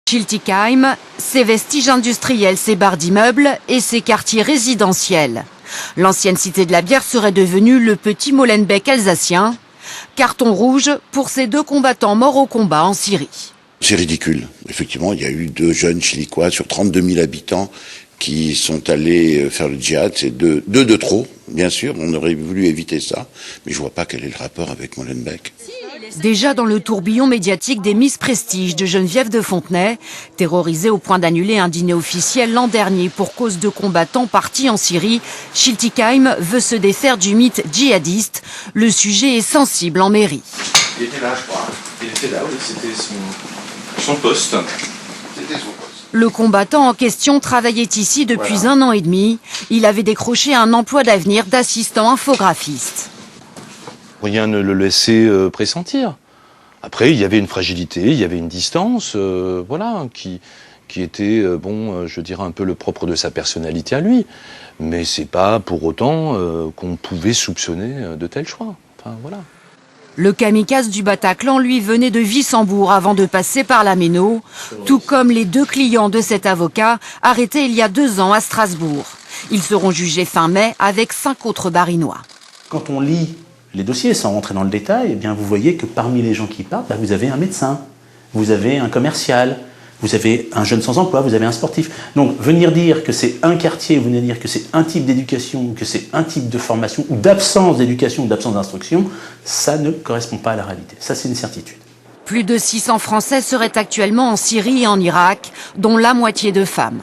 Schiltigheim, ses vestiges industriels, ses barres d'immeubles et ses quartiers résidentiels. L'ancienne cité de la bière serait devenue le petit Molenbeek alsacien. Carton rouge pour ces deux combattants morts au combat en Syrie. C'est ridicule. Effectivement, il y a eu 2 jeunes chiliquois sur 32 000 habitants qui sont allés faire le djihad. C'est deux de trop, bien sûr. On aurait voulu éviter ça. Mais je vois pas quel est le rapport avec Molenbeek. Déjà dans le tourbillon médiatique des Miss Prestige de Geneviève de Fontenay, terrorisée au point d'annuler un dîner officiel l'an dernier pour cause de combattants partis en Syrie, Schiltigheim veut se défaire du mythe djihadiste. Le sujet est sensible en mairie. Il était là, je crois. Il était là, oui, c'était son poste. Le combattant en question travaillait ici depuis 1 an et demi. Il avait décroché un emploi d'avenir d'assistant infographiste. Rien ne le laissait pressentir. Après, il y avait une fragilité, il y avait une distance, qui était, je dirais un peu le propre de sa personnalité à lui. Mais c'est pas pour autant qu'on pouvait soupçonner de tels choix. Enfin, voilà. Le kamikaze du Bataclan, lui, venait de Wissembourg avant de passer par la Méno, tout comme les 2 clients de cet avocat arrêtés il y a 2 ans à Strasbourg. Ils seront jugés fin mai avec 5 autres Barinois. Quand on lit les dossiers, sans rentrer dans le détail, eh bien vous voyez que parmi les gens qui partent, vous avez un médecin, vous avez un commercial, vous avez un jeune sans emploi, vous avez un sportif. Donc venir dire que c'est un quartier, venir dire que c'est un type d'éducation, que c'est un type de formation, ou d'absence d'éducation, ou d'absence d'instruction, ça ne correspond pas à la réalité. Ça, c'est une certitude. Plus de 600 Français seraient actuellement en Syrie et en Irak, dont la moitié de femmes.